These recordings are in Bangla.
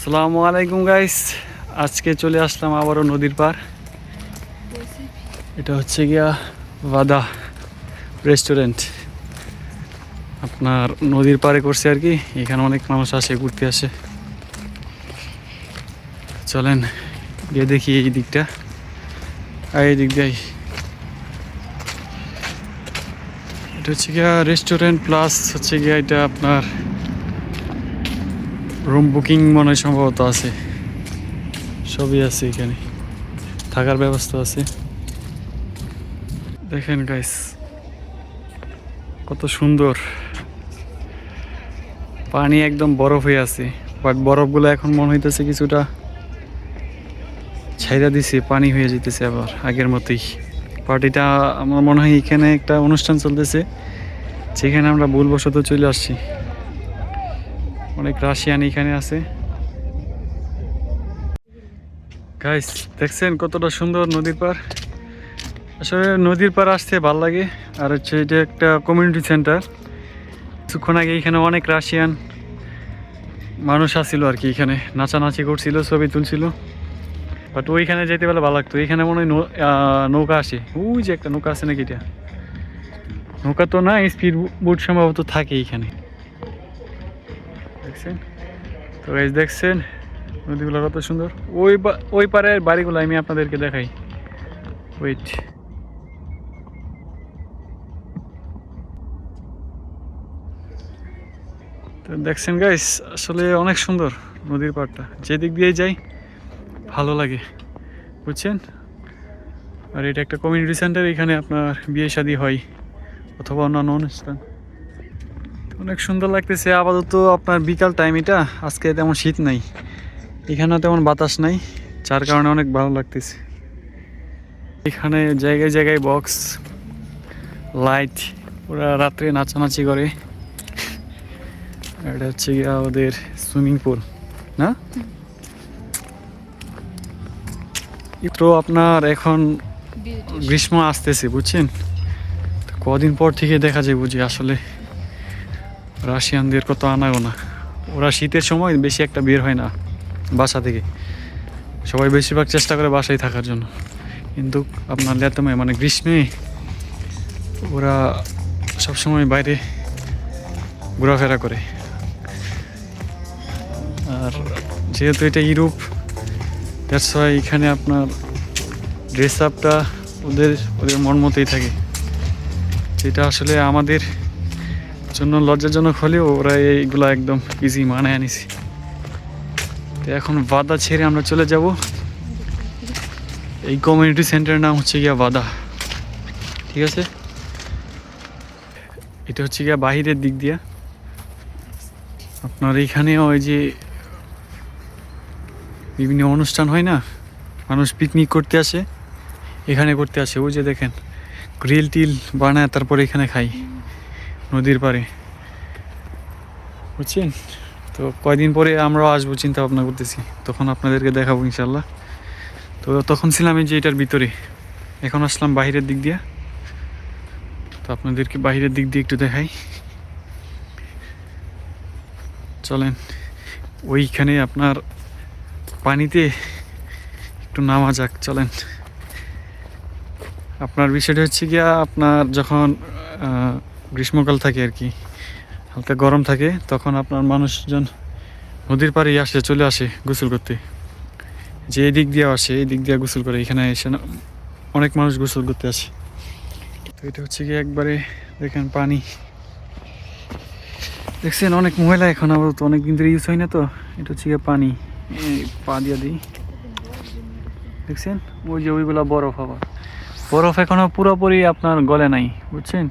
আসসালামু আলাইকুম গাইস, আজকে চলে আসলাম আবারও নদীর পার। এটা হচ্ছে গিয়া বাদা রেস্টুরেন্ট। আপনার নদীর পাড়ে করছে আর কি, এখানে অনেক মানুষ আসে, ঘুরতে আসে। চলেন গিয়ে দেখি এই দিকটা, আর এই দিক দিয়ে। এটা হচ্ছে গিয়া রেস্টুরেন্ট প্লাস হচ্ছে গিয়া এটা আপনার রুম বুকিং মনে হয় সম্ভবত আছে, সবই আছে এখানে, থাকার ব্যবস্থা আছে। দেখেন গাইস কত সুন্দর, পানি একদম বরফ হয়ে আছে, বাট বরফগুলো এখন মনে হইতেছে কিছুটা ছাইরা দিছে, পানি হয়ে যেতেছে আবার আগের মতোই। পার্টিটা আমার মনে হয় এখানে একটা অনুষ্ঠান চলতেছে, যেখানে আমরা ভুলবশত চলে আসছি। অনেক রাশিয়ান এখানে আছে। গাইস দেখছেন কতটা সুন্দর নদীর পার। আসলে নদীর পার আসতে ভাল লাগে। আর হচ্ছে এটা একটা কমিউনিটি সেন্টার। কিছুক্ষণ আগে এখানে অনেক রাশিয়ান মানুষ আসছিল আর কি, এখানে নাচানাচি করছিল, ছবি তুলছিল। বাট ওইখানে যেতে পারলে ভালো লাগতো। এখানে মনে হয় নৌকা আসে, ওই যে একটা নৌকা আছে নাকি, এটা নৌকা তো না, স্পিড বোট সম্ভবত থাকে এইখানে। দেখছেন তো গাইস, দেখছেন নদীগুলো কত সুন্দর। ওই পারের বাড়িগুলো আমি আপনাদেরকে দেখাই, ওয়েট। তো দেখছেন গাইস, আসলে অনেক সুন্দর নদীর পাড়টা, যেদিক দিয়ে যাই ভালো লাগে, বুঝছেন। আর এটা একটা কমিউনিটি সেন্টার, এখানে আপনার বিয়ে শাদী হয় অথবা অন্যান্য অনুষ্ঠান। অনেক সুন্দর লাগতেছে। আপাতত আপনার বিকাল টাইম, এটা আজকে তেমন শীত নাই, এখানেও তেমন বাতাস নাই, যার কারণে অনেক ভালো লাগতেছে। এখানে জায়গায় জায়গায় বক্স লাইট, ওরা রাত্রে নাচানাচি করে। এটা হচ্ছে গিয়া ওদের সুইমিং পুল না। তো আপনার এখন গ্রীষ্ম আসতেছে, বুঝছেন। কদিন পর থেকে দেখা যায় বুঝি আসলে রাশিয়ানদের কত আনাগোনা। ওরা শীতের সময় বেশি একটা বের হয় না বাসা থেকে, সবাই বেশিরভাগ চেষ্টা করে বাসায় থাকার জন্য। কিন্তু আপনার লেতমে মানে গ্রীষ্মে ওরা সবসময় বাইরে ঘোরাফেরা করে। আর যেহেতু এটা ইউরোপ, দ্যাটস ওয়াই এখানে আপনার ড্রেস আপটা ওদের ওদের মন মতোই থাকে, যেটা আসলে আমাদের জন্য লজ্জাজনক হলেও ওরা এইগুলো একদম ইজি মানায় আনিছে। তো এখন বাদা ছেড়ে আমরা চলে যাব। এই কমিউনিটি সেন্টারের নাম হচ্ছে গিয়া বাদা, ঠিক আছে। এটা হচ্ছে গিয়া বাহিরের দিক দিয়া। আপনার এইখানে ওই যে বিভিন্ন অনুষ্ঠান হয় না, মানুষ পিকনিক করতে আসে, এখানে করতে আসে। ওই যে দেখেন গ্রিল টিল বানায়, তারপরে এখানে খাই নদীর পাড়ে, বুঝছেন। তো কয়দিন পরে আমরাও আসবো, চিন্তা ভাবনা করতেছি, তখন আপনাদেরকে দেখাবো ইনশাল্লাহ। তো তখন ছিলাম এই যে এটার ভিতরে, এখন আসলাম বাহিরের দিক দিয়ে। তো আপনাদেরকে বাহিরের দিক দিয়ে একটু দেখাই, চলেন। ওইখানে আপনার পানিতে একটু নামা যাক, চলেন। আপনার বিষয়টা হচ্ছে গিয়া, আপনার যখন গ্রীষ্মকাল থাকে আর কি, হালকা গরম থাকে, তখন আপনার মানুষজন নদীর পাড়ে আসে, চলে আসে গোসল করতে। যে এই দিক দিয়ে আসে, এই দিক দিয়ে গোসল করে, এখানে এসে অনেক মানুষ গোসল করতে আসে। তো এটা হচ্ছে গিয়ে একবারে দেখেন পানি, দেখছেন অনেক ময়লা এখন, আবার তো অনেক দিন ধরে ইউজ হয় না। তো এটা হচ্ছে গিয়ে পানি, পা দিয়ে দিই, দেখছেন ওই যে ওইগুলা বরফ। আবার বরফ এখনো পুরোপুরি আপনার গলে নাই, বুঝছেন।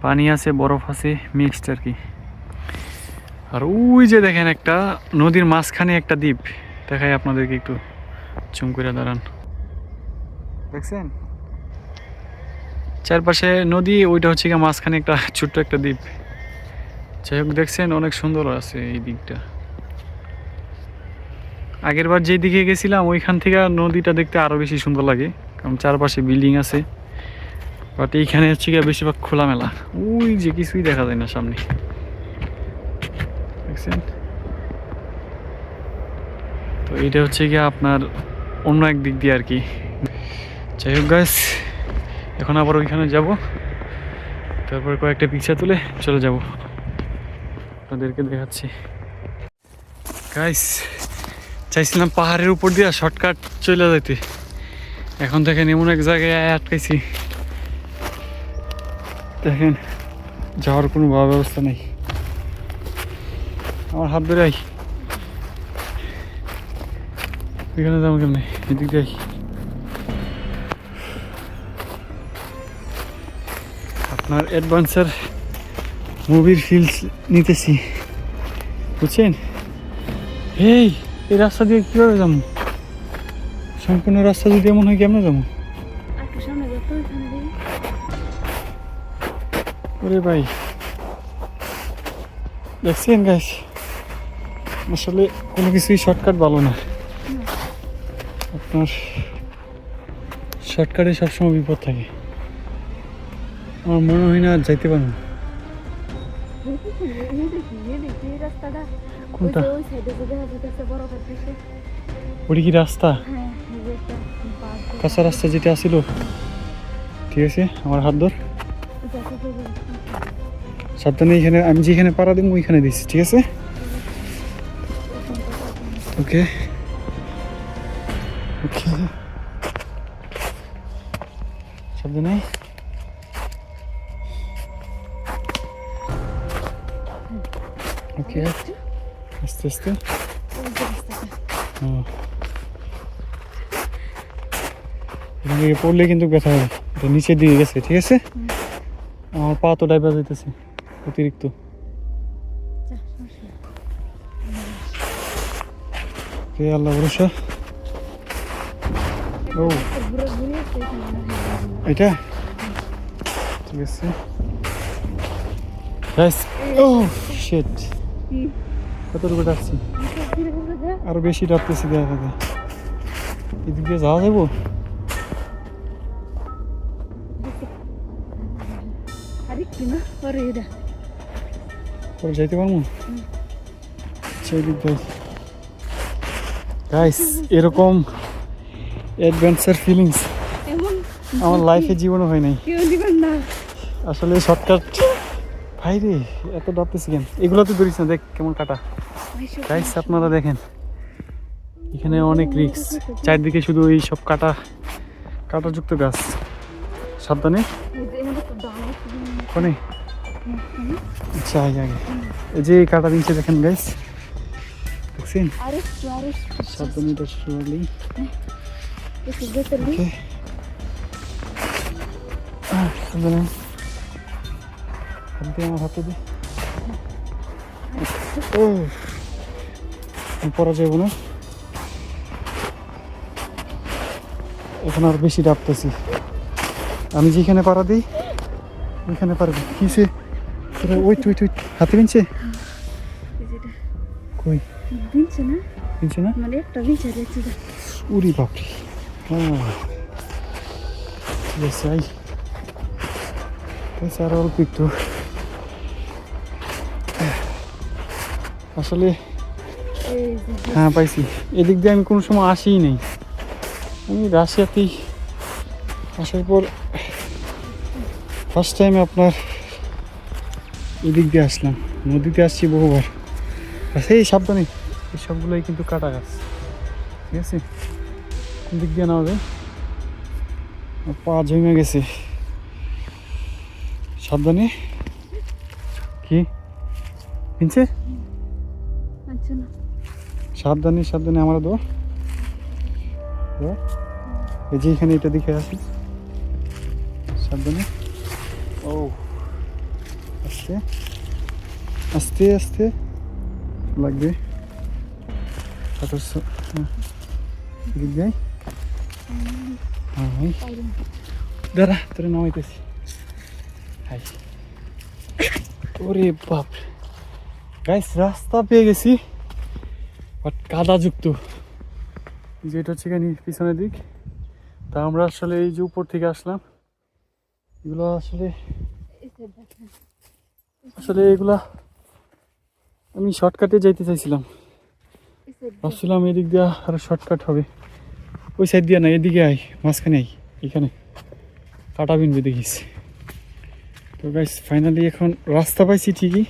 পানি আছে, বরফ আছে, মিক্সড আর কি। আর ওই যে দেখেন একটা নদীর মাঝখানে একটা দ্বীপ, দেখাই আপনাদেরকে একটু, চুম করে দাঁড়ান, দেখছেন চারপাশে নদী, ওইটা হচ্ছে গিয়ে মাঝখানে একটা ছোট্ট একটা দ্বীপ। যাই হোক, দেখছেন অনেক সুন্দর আছে এই দিকটা। আগের বার যেই দিকে গেছিলাম ওইখান থেকে নদীটা দেখতে আরো বেশি সুন্দর লাগে, কারণ চারপাশে বিল্ডিং আছে। বাট এইখানে হচ্ছে গিয়ে বেশিরভাগ খোলামেলা, ওই যে কিছুই দেখা যায় না সামনে, দেখছেন। তো এটা হচ্ছে গিয়ে আপনার অন্য এক দিক দিয়ে আর কি। যাই হোক গাইস, এখন আবার ওইখানে যাব, তারপর কয়েকটা পিকচার তুলে চলে যাব, আপনাদেরকে দেখাচ্ছি। গাইস, চাইছিলাম পাহাড়ের উপর দিয়ে শর্টকাট চলে যেতে, এখন দেখেন এমন এক জায়গায় আটকাইছি, দেখেন যাওয়ার কোনো ব্যবস্থা নেই। আমার হাত ধরে আই, এখানে যাবো কেমনি, এদিক দিয়ে আপনার অ্যাডভেঞ্চার মুভির ফিলস নিতেছি, বুঝছেন? এই রাস্তা দিয়ে কীভাবে যাবো? সম্পূর্ণ রাস্তা যদি এমন হয় কেমনে যাবো? ওরে ভাই, দেখছেন গাইস, আসলে কোনো কিছুই শর্টকাট ভালো না। আপনার শর্টকাটে সবসময় বিপদ থাকে। আমার মনে হয় না আর যাইতে পারবো। কোনটা? ওটি কি রাস্তা? কাঁচা রাস্তা যেটা আসিল, ঠিক আছে, আমার হাত ধর, সাবধানে। এখানে আমি যেখানে পাড়া দিব ওইখানে দিচ্ছি, ঠিক আছে? ওকে ওকে, সাবধানে। ওকে, আস্তে আস্তে। এখান থেকে পড়লে কিন্তু ব্যথা হবে, এটা নিচের দিকে গেছে, ঠিক আছে? আমার পা তো ডাইবা যাইতেছে অতিরিক্ত। আল্লাহ ভরসা। ও এটা ঠিক আছে গাইস। ও শিট, কতটুকু ডাকছি, আরো বেশি ডাকতেছি, দেখা যায় এদিক দিয়ে যাওয়া যাবো। পরে যাইতে পারবো সেই দিক দিয়ে। গাইস, এরকম অ্যাডভেঞ্চার ফিলিংস আমার লাইফে জীবনে হয় নাই আসলে। শর্টকাট ভাই রে, এত ডাকতেছি কেন? এগুলো তো ধরিস না, দেখ কেমন কাটা। গাইস আপনারা দেখেন, এখানে অনেক রিস্ক, চারদিকে শুধু এই সব কাটাযুক্ত গাছ। সাবধানে। কোনে? আচ্ছা, আগে এই যে কাটা দিচ্ছে দেখেন গাইস, দেখছেন? সাবধানে, এটা সুরলি। ওকে, সাবধানে, হাত দিয়ে, আমার হাতে দিয়ে। ও, পরা যাবো না, এখন আর বেশি ডাবতেছি। আমি যেখানে পাড়া দিই ওইখানে পারবি। কিসে ওইট ওইট ওইট, হাতে বিনছে কই? বিনছে না মানে একটা বিনছে দেখছি। উরি বাপরে, ঠিক আছে, আই আর অল্প একটু। আসলে হ্যাঁ পাইছি, এদিক দিয়ে আমি কোনো সময় আসিই নেই। আমি রাশিয়াতেই আসার পর ফার্স্ট টাইম আপনার এদিক দিয়ে আসলাম। নদীতে আসছি বহুবার। এই সাবধানে, এই সবগুলোই কিন্তু কাটা গাছ, ঠিক আছে? কোন দিক দিয়ে নামবে, পা জমে গেছে। সাবধানে। কি কিনছে? সাবধানে সাবধানে, আমার দৌড়। এই যে এখানে এটা দেখে আসি, সাবধানে। ও আস্তে আস্তে আস্তে লাগবে। দাঁড়া, তোরে নামাইতেছি। হাই, ওরে বাপ গাইস, রাস্তা পেয়ে গেছি বাট কাদাযুক্ত। যেটা হচ্ছে এখানে পিছনের দিক। তা আমরা আসলে এই যে উপর থেকে আসলাম, এগুলো আসলে আসলে এগুলা আমি শর্টকাটে যাইতে চাইছিলাম, ভাবছিলাম এদিক দিয়ে আরো শর্টকাট হবে, ওই সাইড দিয়ে না, এদিকে আই, মাঝখানে আই, এখানে কাটা বিনবে দেখিস। তো গাইস ফাইনালি এখন রাস্তা পাইছি ঠিকই,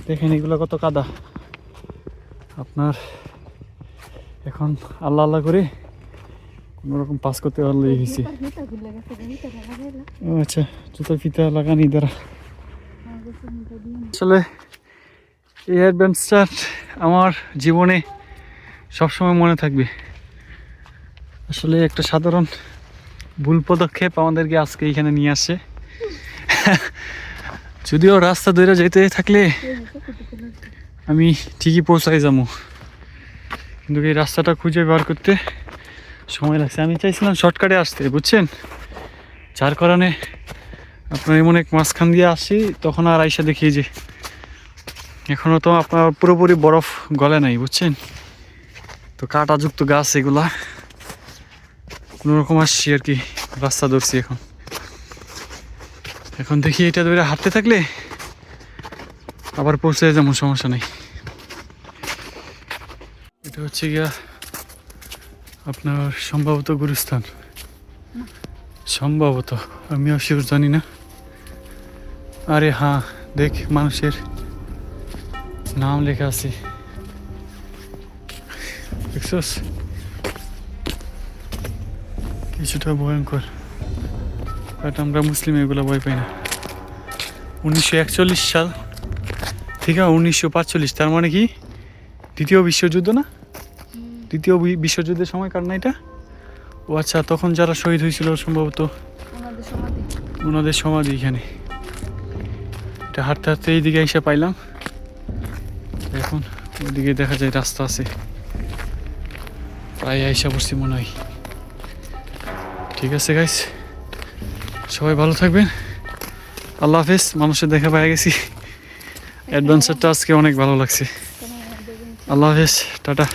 দেখেন এগুলো কত কাদা। আপনার এখন আল্লাহ আল্লাহ করে কোনোরকম পাস করতে পারলে গেছি। ও আচ্ছা, জুতার ফিতা লাগানি দ্বারা। আসলে এই অ্যাডভেঞ্চার আমার জীবনে সবসময় মনে থাকবে। আসলে একটা সাধারণ ভুল পদক্ষেপ আমাদেরকে আজকে এখানে নিয়ে আসে। যদিও রাস্তা ধরে যেতে থাকলে আমি ঠিকই পৌঁছাই যাবো, কিন্তু এই রাস্তাটা খুঁজে বার করতে সময় লাগছে। আমি চাইছিলাম শর্টকাটে আসতে, বুঝছেন, যার কারণে আপনার এমন এক মাঝখান দিয়ে আসি, তখন আর আইসা দেখি যে এখনও তো আপনার পুরোপুরি বরফ গলে নাই, বুঝছেন, তো কাঁটাযুক্ত গাছ এগুলা, কোনোরকম আসছি আর কি, রাস্তা ধরছি এখন। এখন দেখি এটা ধরে হাঁটতে থাকলে আবার পৌঁছে যাবো, সমস্যা নেই। এটা হচ্ছে গিয়া আপনার সম্ভবত গুরুস্থান, সম্ভবত, আমিও শিওর জানি না। আরে হ্যাঁ, দেখ মানুষের নাম লেখা আছে, দেখছস, কিছুটা ভয়ঙ্কর, বাট আমরা মুসলিম এগুলো ভয় পাই না। 1941 সাল থেকে 1945, তার মানে কি দ্বিতীয় বিশ্বযুদ্ধ না, দ্বিতীয় বিশ্বযুদ্ধের সময় কার না এটা? ও আচ্ছা, তখন যারা শহীদ হয়েছিল সম্ভবত ওনাদের সমাধি এখানে। এটা হাঁটতে হাঁটতে এইদিকে এসে পাইলাম, এখন ওইদিকে দেখা যায় রাস্তা আছে, প্রায় আইসা পড়ছি মনে হয়। ঠিক আছে গাইস, সবাই ভালো থাকবেন, আল্লাহ হাফেজ। মানুষের দেখা পেয়ে গেছি, অ্যাডভেঞ্চারটা আজকে অনেক ভালো লাগছে। আল্লাহ হাফেজ, টাটা।